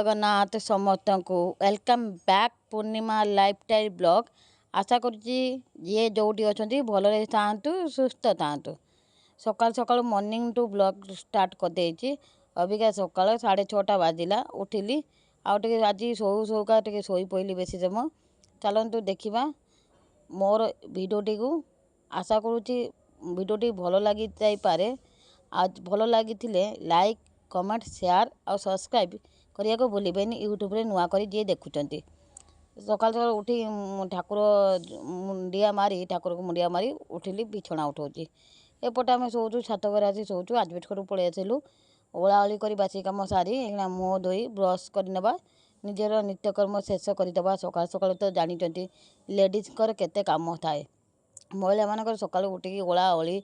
जगन्नाथ समस्त को welcome back पूर्णिमा lifestyle blog. आशा करुच्ची जी जोटी अच्छा भल था सुस्थ था। सकाल सकाल मॉर्निंग टू ब्लॉग स्टार्ट कर देछि। अबिका सकाल 6:30 बाजिला उठिली आज शोऊ शोका टे शोई पड़ी बेसी समय। चलतु देखा मोर भिडियोटी को आशा करुच्ची भिडियोटी भल लगी पारे। आज भल लगी लाइक कमेंट शेयर और सब्सक्राइब करने को भूलें। यूट्यूब रे नुआ करी जी देखुंट सकाल सकाल उठी ठाकुर मुंडिया मारी ठाकुर को मुंडिया मारी उठिली बिछना उठाऊँगी। एपटे आम शोचु छात घर आसी शोचु आजबेस्ट घर पलि आसलु ओलाओली कर बासी कम सारी मुँह धोई ब्रश करनेबा निजर नित्यकर्म शेष करदे। सकाल सकाल तो जानते लेडीज केते काम थाए। महिला मानक सकाल उठिकी ओलाओली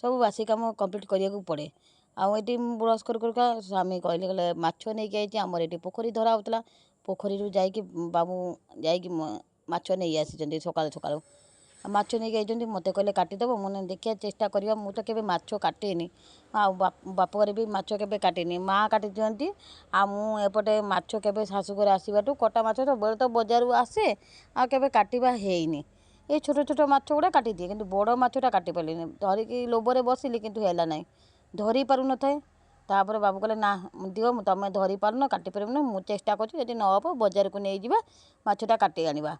सब बासी कम कंप्लीट करने को पड़े। आठी ब्रश करका स्वामी कहले माछ नहीं आई आमर ये पोखरी धरा होता पोखरी जाकि बाबू जाकि माछ नहीं आसी सकाल सकाल माछ नहीं आई मत कहले काटिदेव मुझे देखिए चेष्टा करवा मुझे तो केवे माछ काटेनी बाप घरे भी माछ केवे काटेनी माँ काटी दिखती आमुपटे माछ केवे शाशुघर आसवाटू कटा माछ तो बेले तो बजार आसे आवे काटा हैनी ये छोट छोट माछ गुड़ा काटी दिए कि बड़ माछटा काटी पारे धरिकी लोभरे बसिली किंतु है ना धरी पार न थाए। तापर बाबू कहले ना दियो तुम धरी पारन काटी पार मुझे चेष्टा कर नहब बजार को नहीं जावा माछटा काटी आनिबा।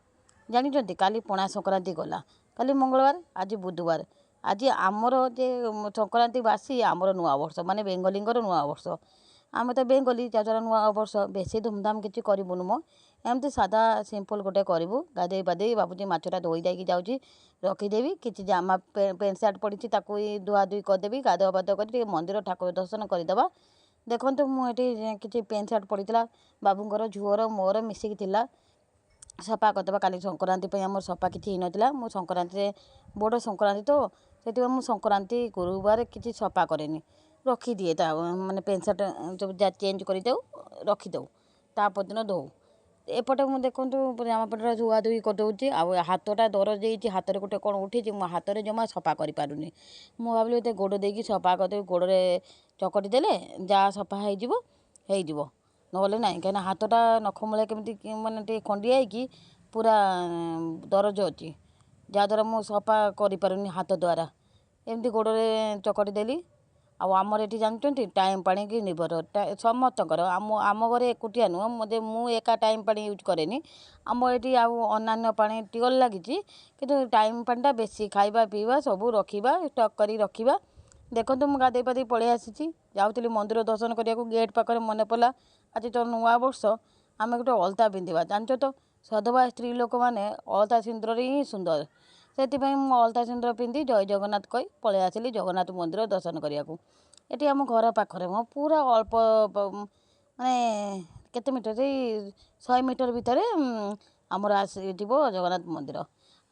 जानी काली पणा संक्रांति गला काली मंगलवार आज बुधवार आज आमर जे संक्रांति बासी आमर नुआ वर्ष माने बेंगलींगर नुआ वर्ष। आम तो बेंगली जाद्वारा नुआ वर्ष बेसी धूमधाम किसी करूँ मो एमती सादा सिंपल गोटे करूँ गाधे बाधे बाबूजी माछटा धोई जाकि जाऊँगी रखीदेवी कि जामा पेंट सार्ट पड़ी धुआ धुई करदेवी गाधुआ पाधुआ कर मंदिर ठाकुर दर्शन करदे। देखो मुझे किसी पेंट सार्ट पड़ा बाबूंर झुअर मोर मिसिकी सफा करदे। काली संक्रांति आम सफा किसी होना मु संक्रांति बड़ संक्रांति तो से मुझे संक्रांति गुरुवार किसी सफा कैनि रखीदिए माने पेंट सार्ट सब चेंज कर रखीदे तापरदिन धो एपटे मुझे देखूँ जामा पेटा धुआ धुई करदे हाथटा दरज देती हाथ में गोटे कौन उठी मो हाथ में जमा सफा कर पारूनी मु भाविली तो गोड़ देकी सफा करदेवी गोड़े चकटी देले जहाँ सफा हो नहले ना कहीं हाथटा नखमूल केमती मानते खंडिया कि पूरा दरज अच्छी जहाँद्वारा मुझे सफा करूनी हाथ द्वारा एमती गोड़े चकटी देली। आमर ये जानते टाइम पानी की निर्भर समस्त आम घरे एकुटिया नुह मुझे मु एका टाइम पानी यूज कैनि आम ये अन्न्य पानी टिगल लगी कि टाइम पानीटा बेसी खाइबा पीवा सब रखा स्टक कर रखा। देखो मुझे गाधे पाधे पलि आसी जाऊँगी मंदिर दर्शन करने को गेट पाखे मन पड़ा आज तो नुआ वर्ष आम गोटे अलता पिंधा जानच तो सधवा स्त्री लोक मैंने अलता सिंदूर ही सुंदर से अलता सिंदूर पिंधि जय जगन्नाथ कही पलि आसली जगन्नाथ मंदिर दर्शन करने को। ये आम घर पाखे मो पूरा अल्प माने केते मीटर से 100 मीटर भितर आमर आसो जगन्नाथ मंदिर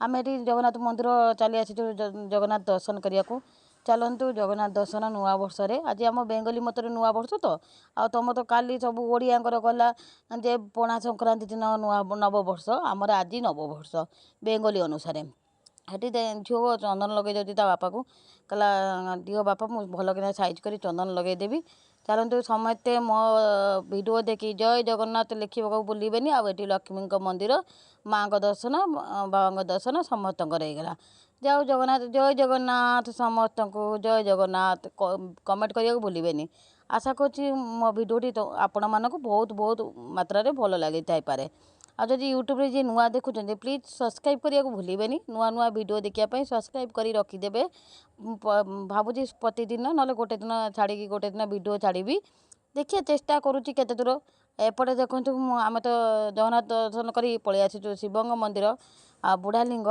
आम ये जगन्नाथ मंदिर चली आसी जगन्नाथ दर्शन करने को। चलतु जगन्नाथ दर्शन नुआ वर्ष आज आम बेंगली मतर नुआ वर्ष तो आ तुम तो काली सब ओडियांकर गला जे पणा संक्रांति दिन नुआ नववर्ष आमर आज नववर्ष बेंगली अनुसार। हेटी झील चंदन लगे जाती बापा को कहला दियो बापा मुझे भल कि साइज कर चंदन लगेदेवी। चलतु समस्ते मो वीडियो देखी जय जगन्नाथ लिखा भूलें। आठी लक्ष्मी मंदिर माँ का दर्शन बाबा दर्शन समस्त होगा। जाओ जगन्नाथ जय जगन्नाथ समस्त को जय जगन्नाथ कमेंट करने को भूलें। आशा करुँची मो भिडियोटी तो आपण मानक बहुत बहुत मात्रा भल लगी पारे। आज जब यूट्यूब रे जी नुआ देखुं प्लीज सब्सक्राइब करने को भूलें। नुआ नुआ वीडियो देखापी सब्सक्राइब कर रखिदेवे। भावुँ प्रतिदिन ना गोटे दिन छाड़ी गोटे दिन वीडियो छाड़ी देखिए चेष्टा करुँची केते दूर। एपटे देखूँ आम तो जगन्नाथ दर्शन कर पलि आसी शिवंग मंदिर आ बुढ़ालिंग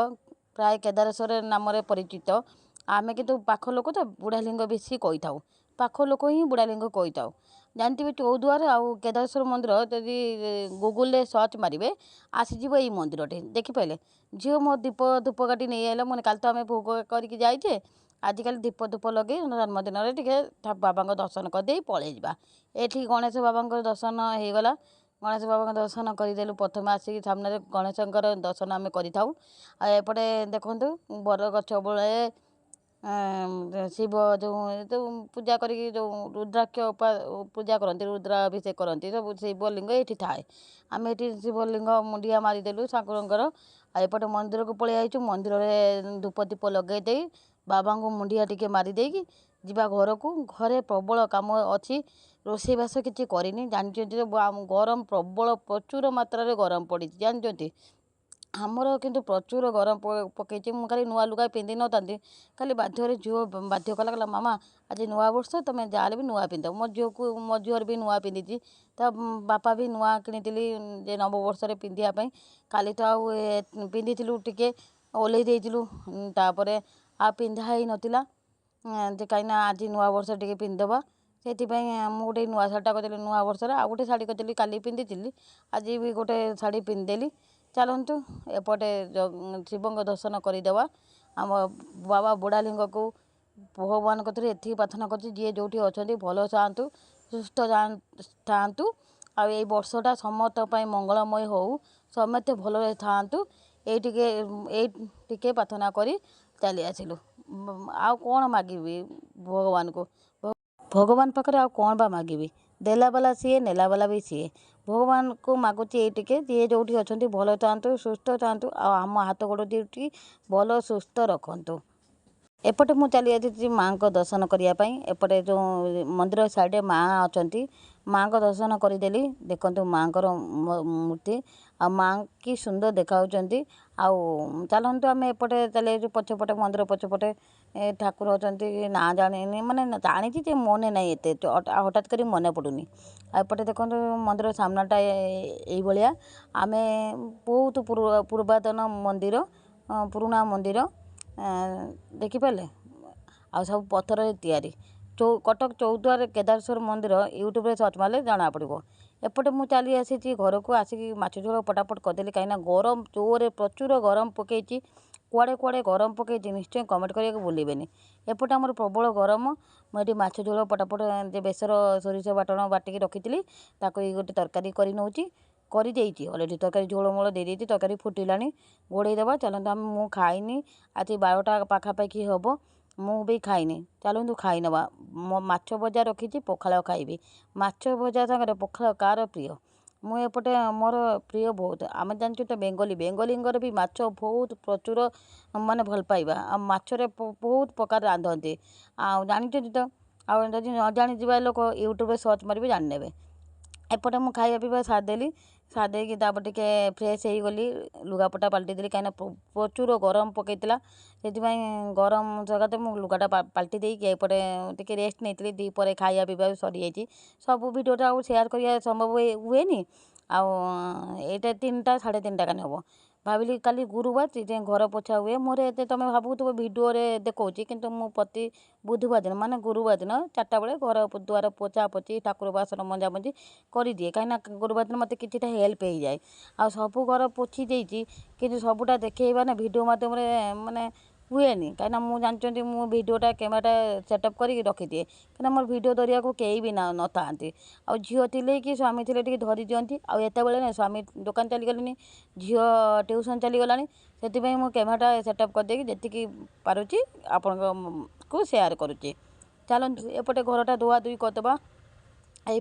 प्राय केदारेश्वर नाम परिचित आम कितु पाख लोक तो बुढ़ालिंग बेसी कही था पाख लोक ही बुढ़ालिंग कही था जानते चौदुआर आउ केदारेश्वर मंदिर जदि गूगल सर्च मारे आसीज ये मंदिर देखिपारे झील मो दीप धूप काटी नहीं आला मैंने काल तो आम भोग करके जाइए आजिकल दीप धूप लगे जन्मदिन टे बाबा दर्शन करदे पलि जा। ये गणेश बाबा दर्शन होगला गणेश बाबा दर्शन करदेलु प्रथम आसिक सामने गणेश दर्शन आम करपटे देखु बर गछ बड़े ଶିବ ଯେଉଁ ଯେଉଁ ପୂଜା କରିକି ଯେଉଁ ରୁଦ୍ରାକ୍ଷ ପୂଜା କରନ୍ତି, ରୁଦ୍ରାଭିଷେକ କରନ୍ତି, ସବୁ ଶିବଲିଙ୍ଗ ଏଇଠି ଥାଏ। ଆମେ ଏଠି ଶିବଲିଙ୍ଗ ମୁଣ୍ଡିଆ ମାରିଦେଲୁ ଠାକୁରଙ୍କର। ଆଉ ଏପଟେ ମନ୍ଦିରକୁ ପଳେଇ ଆସିଛୁ। ମନ୍ଦିରରେ ଧୂପ ଦୀପ ଲଗାଇ ଦେଇ ବାବାଙ୍କୁ ମୁଣ୍ଡିଆ ଟିକେ ମାରି ଦେଇକି ଯିବା ଘରକୁ। ଘରେ ପ୍ରବଳ କାମ ଅଛି, ରୋଷେଇବାସ କିଛି କରିନି। ଜାଣିଛନ୍ତି ଗରମ ପ୍ରବଳ, ପ୍ରଚୁର ମାତ୍ରାରେ ଗରମ ପଡ଼ିଛି ଜାଣିଛନ୍ତି। ଆମର କିନ୍ତୁ ପ୍ରଚୁର ଗରମ ପକାଇଛି। ମୁଁ ଖାଲି ନୂଆ ଲୁଗା ପିନ୍ଧି ନଥାନ୍ତି, ଖାଲି ବାଧ୍ୟରେ ଝିଅ ବାଧ୍ୟ କଲା ମାମା ଆଜି ନୂଆ ବର୍ଷ ତୁମେ ଯାହାହେଲେ ବି ନୂଆ ପିନ୍ଧ। ମୋ ଝିଅର ବି ନୂଆ ପିନ୍ଧିଛି। ତା ବାପା ବି ନୂଆ କିଣିଥିଲି ଯେ ନବବର୍ଷରେ ପିନ୍ଧିବା ପାଇଁ। କାଲି ତ ଆଉ ପିନ୍ଧିଥିଲୁ ଟିକେ ଓହ୍ଲେଇ ଦେଇଥିଲୁ, ତାପରେ ଆଉ ପିନ୍ଧା ହେଇନଥିଲା ଯେ କାହିଁକିନା ଆଜି ନୂଆ ବର୍ଷ ଟିକେ ପିନ୍ଧିଦେବା। ସେଥିପାଇଁ ମୁଁ ଗୋଟେ ନୂଆ ଶାଢ଼ୀଟା କରିଦେଲି ନୂଆ ବର୍ଷରେ। ଆଉ ଗୋଟେ ଶାଢ଼ୀ କରିଦେଲି, କାଲି ପିନ୍ଧିଥିଲି, ଆଜି ବି ଗୋଟେ ଶାଢ଼ୀ ପିନ୍ଧିଦେଲି। ଚାଲନ୍ତୁ ଏପଟେ ଶିବଙ୍କ ଦର୍ଶନ କରିଦେବା। ଆମ ବାବା ବୁଢ଼ାଲିଙ୍ଗକୁ ଭଗବାନ କତିରେ ଏତିକି ପ୍ରାର୍ଥନା କରୁଛି, ଯିଏ ଯେଉଁଠି ଅଛନ୍ତି ଭଲ ଥାଆନ୍ତୁ, ସୁସ୍ଥ ଥାଆନ୍ତୁ। ଆଉ ଏଇ ବର୍ଷଟା ସମସ୍ତଙ୍କ ପାଇଁ ମଙ୍ଗଳମୟ ହେଉ, ସମସ୍ତେ ଭଲରେ ଥାଆନ୍ତୁ। ଏଇ ଟିକେ ପ୍ରାର୍ଥନା କରି ଚାଲି ଆସିଲୁ। ଆଉ କ'ଣ ମାଗିବି ଭଗବାନଙ୍କୁ? ଭଗବାନ ପାଖରେ ଆଉ କ'ଣ ବା ମାଗିବି? ଦେଲାବାଲା ସିଏ, ନେଲାବାଲା ବି ସିଏ। ଭଗବାନଙ୍କୁ ମାଗୁଛି ଏଇ ଟିକେ, ଯିଏ ଯେଉଁଠି ଅଛନ୍ତି ଭଲ ଥାଆନ୍ତୁ, ସୁସ୍ଥ ଥାଆନ୍ତୁ, ଆଉ ଆମ ହାତ ଗୋଡ଼ ଦୁଇଟି ଭଲ ସୁସ୍ଥ ରଖନ୍ତୁ। ଏପଟେ ମୁଁ ଚାଲି ଆସିଛି ମାଆଙ୍କ ଦର୍ଶନ କରିବା ପାଇଁ। ଏପଟେ ଯେଉଁ ମନ୍ଦିର ସାଇଡ଼୍ରେ ମାଆ ଅଛନ୍ତି, ମାଆଙ୍କ ଦର୍ଶନ କରିଦେଲି। ଦେଖନ୍ତୁ ମାଆଙ୍କର ମୂର୍ତ୍ତି, ଆଉ ମାଆ କି ସୁନ୍ଦର ଦେଖାଯାଉଛନ୍ତି। ଆଉ ଚାଲନ୍ତୁ ଆମେ ଏପଟେ ଚାଲି ଆସିଛୁ, ପଛପଟେ ମନ୍ଦିର ପଛପଟେ ଠାକୁର ଅଛନ୍ତି। ନାଁ ଜାଣିନି, ମାନେ ଜାଣିଛି ଯେ ମନେ ନାହିଁ ଏତେ, ହଠାତ୍ କରି ମନେ ପଡ଼ୁନି। ଆଉ ଏପଟେ ଦେଖନ୍ତୁ ମନ୍ଦିର ସାମ୍ନାଟା ଏଇଭଳିଆ। ଆମେ ବହୁତ ପୁରାତନ ମନ୍ଦିର, ପୁରୁଣା ମନ୍ଦିର ଦେଖିପାରିଲେ। ଆଉ ସବୁ ପଥରରେ ତିଆରି। କଟକ ଚୌଦ୍ୱାର କେଦାରେଶ୍ୱର ମନ୍ଦିର ୟୁଟ୍ୟୁବରେ ସର୍ଚ୍ଚ ମାରିଲେ ଜଣାପଡ଼ିବ। ଏପଟେ ମୁଁ ଚାଲି ଆସିଛି ଘରକୁ। ଆସିକି ମାଛ ଝୋଳ ପଟାପଟ କରିଦେଲି, କାହିଁକିନା ଗରମ ଜୋରରେ ପ୍ରଚୁର ଗରମ ପକାଇଛି। କୁଆଡ଼େ ଗରମ ପକାଇଛି ନିଶ୍ଚୟ କମେଣ୍ଟ କରିବାକୁ ଭୁଲିବେନି। ଏପଟେ ଆମର ପ୍ରବଳ ଗରମ। ମୁଁ ଏଠି ମାଛ ଝୋଳ ପଟାପଟ ଯେ ବେସର ସୋରିଷ ବାଟଣ ବାଟିକି ରଖିଥିଲି, ତାକୁ ଗୋଟେ ତରକାରୀ କରି ନେଉଛି, କରିଦେଇଛି ଅଲରେଡ଼ି। ତରକାରୀ ଝୋଳ ମୋଳ ଦେଇଦେଇଛି, ତରକାରୀ ଫୁଟିଲାଣି, ଘୋଡ଼େଇ ଦେବା। ଚାଲନ୍ତୁ ମୁଁ ଖାଇନି, ଆଜି 12ଟା ପାଖାପାଖି ହେବ, ମୁଁ ବି ଖାଇନି। ଚାଲନ୍ତୁ ଖାଇନେବା। ମାଛ ଭଜା ରଖିଛି, ପଖାଳ ଖାଇବି। ମାଛ ଭଜା ସାଙ୍ଗରେ ପଖାଳ କାହାର ପ୍ରିୟ? ମୁଁ ଏପଟେ ମୋର ପ୍ରିୟ ବହୁତ। ଆମେ ଜାଣିଛୁ ତ ବେଙ୍ଗଲୀଙ୍କର ବି ମାଛ ବହୁତ ପ୍ରଚୁର ମାନେ ଭଲ ପାଇବା। ଆଉ ମାଛରେ ବହୁତ ପ୍ରକାର ରାନ୍ଧନ୍ତି, ଆଉ ଜାଣିଛନ୍ତି ତ। ଆଉ ଯଦି ନ ଜାଣିଥିବା ଲୋକ ୟୁଟ୍ୟୁବରେ ସର୍ଚ୍ଚ ମାରିବି ଜାଣିନେବେ। ଏପଟେ ମୁଁ ଖାଇବା ପିଇବା ସାରିଦେଲି। ସାରିଦେଇକି ତାପରେ ଟିକେ ଫ୍ରେଶ୍ ହେଇଗଲି, ଲୁଗାପଟା ପାଲଟି ଦେଲି, କାହିଁକିନା ପ୍ରଚୁର ଗରମ ପକାଇଥିଲା। ସେଥିପାଇଁ ଗରମ ସକାଶେ ମୁଁ ଲୁଗାଟା ପାଲଟି ଦେଇକି ଏପଟେ ଟିକେ ରେଷ୍ଟ ନେଇଥିଲି। ଦ୍ୱିପହରେ ଖାଇବା ପିଇବା ସରିଯାଇଛି। ସବୁ ଭିଡ଼ିଓଟା ଆଉ ସେୟାର କରିବା ସମ୍ଭବ ହୁଏନି। ଆଉ ଏଇଟା 3ଟା 3:30 କାନି ହେବ। ଭାବିଲି କାଲି ଗୁରୁବାର, ସେଥିପାଇଁ ଘର ପୋଛା ହୁଏ ମୋର। ଏତେ ତୁମେ ଭାବୁଥିବ ଭିଡ଼ିଓରେ ଦେଖାଉଛି, କିନ୍ତୁ ମୁଁ ପ୍ରତି ବୁଧବାର ଦିନ ମାନେ ଗୁରୁବାର ଦିନ 4ଟା ବେଳେ ଘର ଦ୍ୱାର ପୋଛା ପୋଛି, ଠାକୁର ବାସନ ମଞ୍ଜାମଞ୍ଜି କରିଦିଏ। କାହିଁକିନା ଗୁରୁବାର ଦିନ ମୋତେ କିଛିଟା ହେଲ୍ପ ହେଇଯାଏ। ଆଉ ସବୁ ଘର ପୋଛି ଦେଇଛି, କିନ୍ତୁ ସବୁଟା ଦେଖେଇବା ନା ଭିଡ଼ିଓ ମାଧ୍ୟମରେ ମାନେ ହୁଏନି। କାହିଁକିନା ମୁଁ ଜାଣିଛନ୍ତି ମୁଁ ଭିଡ଼ିଓଟା କ୍ୟାମେରାଟା ସେଟଅପ୍ କରିକି ରଖିଦିଏ, କାହିଁକିନା ମୋର ଭିଡ଼ିଓ ଧରିବାକୁ କେହି ବି ନଥାନ୍ତି। ଆଉ ଝିଅ ଥିଲେ କି ସ୍ୱାମୀ ଥିଲେ ଟିକେ ଧରି ଦିଅନ୍ତି। ଆଉ ଏତେବେଳେ ନା ସ୍ୱାମୀ ଦୋକାନ ଚାଲିଗଲେଣି, ଝିଅ ଟ୍ୟୁସନ୍ ଚାଲିଗଲାଣି। ସେଥିପାଇଁ ମୁଁ କ୍ୟାମେରାଟା ସେଟଅପ୍ କରିଦେଇକି ଯେତିକି ପାରୁଛି ଆପଣଙ୍କୁ ସେୟାର କରୁଛି। ଚାଲନ୍ତୁ ଏପଟେ ଘରଟା ଧୁଆଧୁଇ କରିଦେବା। ଏଇ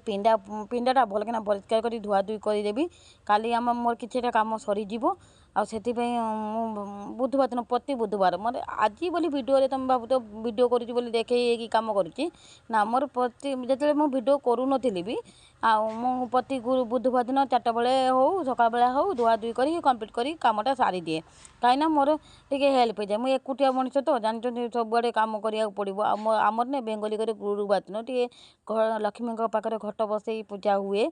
ପିଣ୍ଡାଟା ଭଲକିନା ପରିଷ୍କାର କରି ଧୁଆଧୁଇ କରିଦେବି। କାଲି ମୋର କିଛିଟା କାମ ସରିଯିବ। ଆଉ ସେଥିପାଇଁ ମୁଁ ବୁଧବାର ଦିନ, ପ୍ରତି ବୁଧବାର, ମୋର ଆଜି ବୋଲି ଭିଡ଼ିଓରେ ତୁମେ ଭାବୁଛ ଭିଡ଼ିଓ କରୁଛି ବୋଲି ଦେଖେଇକି କାମ କରୁଛି ନା। ମୋର ଯେତେବେଳେ ମୁଁ ଭିଡ଼ିଓ କରୁନଥିଲି ବି, ଆଉ ମୁଁ ପ୍ରତି ବୁଧବାର ଦିନ 4ଟା ବେଳେ ହେଉ ସକାଳ ବେଳା ହେଉ ଧୁଆଧୁଇ କରିକି କମ୍ପ୍ଲିଟ୍ କରି କାମଟା ସାରିଦିଏ। କାହିଁକିନା ମୋର ଟିକେ ହେଲ୍ପ ହେଇଯାଏ। ମୁଁ ଏକୁଟିଆ ମଣିଷ ତ, ଜାଣିଛନ୍ତି ସବୁଆଡ଼େ କାମ କରିବାକୁ ପଡ଼ିବ। ଆମର ନା ବେଙ୍ଗଲୀ ଘରେ ଗୁରୁବାର ଦିନ ଟିକେ ଲକ୍ଷ୍ମୀଙ୍କ ପାଖରେ ଘଟ ବସେଇ ପୂଜା ହୁଏ।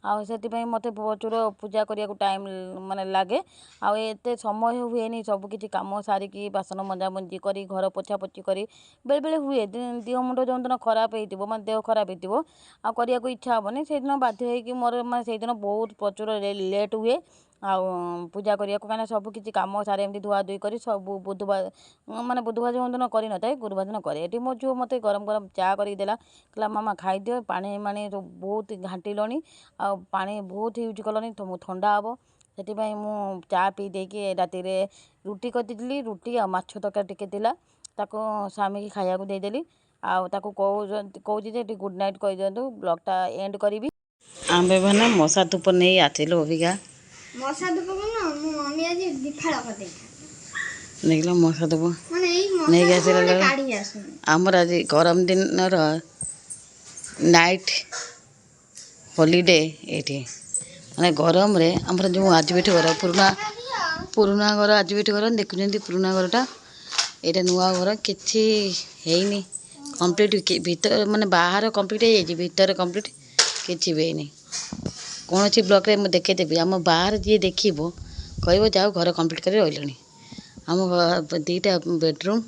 ଆଉ ସେଥିପାଇଁ ମୋତେ ପ୍ରଚୁର ପୂଜା କରିବାକୁ ଟାଇମ୍ ମାନେ ଲାଗେ। ଆଉ ଏତେ ସମୟ ହୁଏନି ସବୁକିଛି କାମ ସାରିକି ବାସନ ମଞ୍ଜାମଞ୍ଜି କରି ଘର ପୋଛାପୋଛି କରି। ବେଳେବେଳେ ହୁଏ ଦେହ ମୁଣ୍ଡ ଯେଉଁଦିନ ଖରାପ ହେଇଥିବ, ମାନେ ଦେହ ଖରାପ ହେଇଥିବ, ଆଉ କରିବାକୁ ଇଚ୍ଛା ହେବନି, ସେଇଦିନ ବାଧ୍ୟ ହେଇକି ମୋର ମାନେ ସେଇଦିନ ବହୁତ ପ୍ରଚୁର ଲେଟ୍ ହୁଏ ଆଉ ପୂଜା କରିବାକୁ। କାହିଁକିନା ସବୁକିଛି କାମ ସାରେ ଏମିତି ଧୁଆଧୁଇ କରି ସବୁ ବୁଧବାର ଯେଉଁଦିନ କରିନଥାଏ ଗୁରୁବାର ଦିନ କରେ। ଏଠି ମୋ ଝିଅ ମୋତେ ଗରମ ଗରମ ଚା କରିକି ଦେଲା, କହିଲା ମାମା ଖାଇଦିଅ, ପାଣି ବହୁତ ଘାଣ୍ଟିଲଣି, ଆଉ ପାଣି ବହୁତ ୟୁଜ୍ କଲଣି, ତୁମକୁ ଥଣ୍ଡା ହେବ। ସେଥିପାଇଁ ମୁଁ ଚା ପିଇ ଦେଇକି ରାତିରେ ରୁଟି କରିଦେଇଥିଲି। ରୁଟି ଆଉ ମାଛ ତରକାରୀ ଟିକେ ଥିଲା, ତାକୁ ସ୍ୱାମୀକି ଖାଇବାକୁ ଦେଇଦେଲି ଆଉ ତାକୁ କହୁଛି ଯେ ଟିକେ ଗୁଡ଼୍ ନାଇଟ୍ କହିଦିଅନ୍ତୁ ବ୍ଲଗ୍ଟା ଏଣ୍ଡ କରିବି। ଆମ୍ଭେମାନେ ମଶା ଧୂପ ନେଇ ଆସିଲୁ ଅବିକା। ମଶା ଧୂପ ମୁଁ ମମି ଆଜି ଦିଫାଳ କରିଦେଇଛି। ଦେଖିଲ ମଶା ଧୂପ ନେଇକି ଆସିଲା। ଆମର ଆଜି ଗରମ ଦିନର ନାଇଟ୍ ହଲିଡେ ଏଇଠି ମାନେ ଗରମରେ ଆମର ଯେଉଁ ଆଜବେଷ୍ଟ ଘର ପୁରୁଣା ଘର ଆଜବେଷ୍ଟ ଘର ଦେଖୁଛନ୍ତି। ପୁରୁଣା ଘରଟା ଏଇଟା ନୂଆ ଘର କିଛି ହେଇନି କମ୍ପ୍ଲିଟ୍। ଭିତରେ ମାନେ ବାହାର କମ୍ପ୍ଲିଟ୍ ହେଇଯାଇଛି, ଭିତରେ କମ୍ପ୍ଲିଟ୍ କିଛି ବି ହେଇନି। କୌଣସି ବ୍ଲଗ୍ରେ ମୁଁ ଦେଖେଇଦେବି, ଆମ ବାହାରେ ଯିଏ ଦେଖିବ କହିବ ଯାଉ ଘର କମ୍ପ୍ଲିଟ୍ କରି ରହିଲେଣି। ଆମ 2ଟା ବେଡ଼ରୁମ୍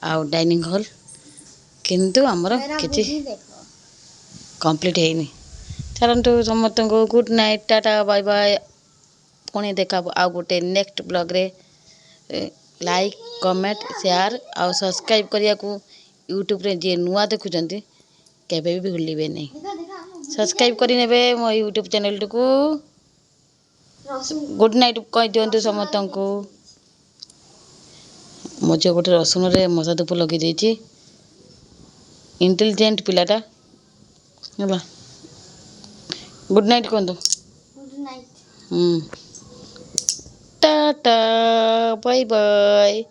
ଆଉ ଡାଇନିଂ ହଲ୍, କିନ୍ତୁ ଆମର କିଛି କମ୍ପ୍ଲିଟ୍ ହେଇନି। ଚାଲନ୍ତୁ ସମସ୍ତଙ୍କୁ good night, tata bye bye. ପୁଣି ଦେଖା ଆଉ ଗୋଟେ ନେକ୍ସଟ ବ୍ଲଗ୍ରେ। ଲାଇକ୍ କମେଣ୍ଟ ସେୟାର ଆଉ ସବସ୍କ୍ରାଇବ୍ କରିବାକୁ ୟୁଟ୍ୟୁବରେ ଯିଏ ନୂଆ ଦେଖୁଛନ୍ତି କେବେ ବି ଭୁଲିବେନି, ସବସ୍କ୍ରାଇବ୍ କରିନେବେ ମୋ ୟୁଟ୍ୟୁବ୍ ଚ୍ୟାନେଲଟିକୁ। ଗୁଡ଼୍ ନାଇଟ୍ କହିଦିଅନ୍ତୁ ସମସ୍ତଙ୍କୁ। ମୋ ଝିଅ ଗୋଟେ ରସୁଣରେ ମଶା ଧୂପ ଲଗେଇ ଦେଇଛି। ଇଣ୍ଟେଲିଜେଣ୍ଟ ପିଲାଟା ହେଲା। ଗୁଡ଼୍ ନାଇଟ୍ କୁହନ୍ତୁ। ଟାଟା ବାଇ ବାଇ।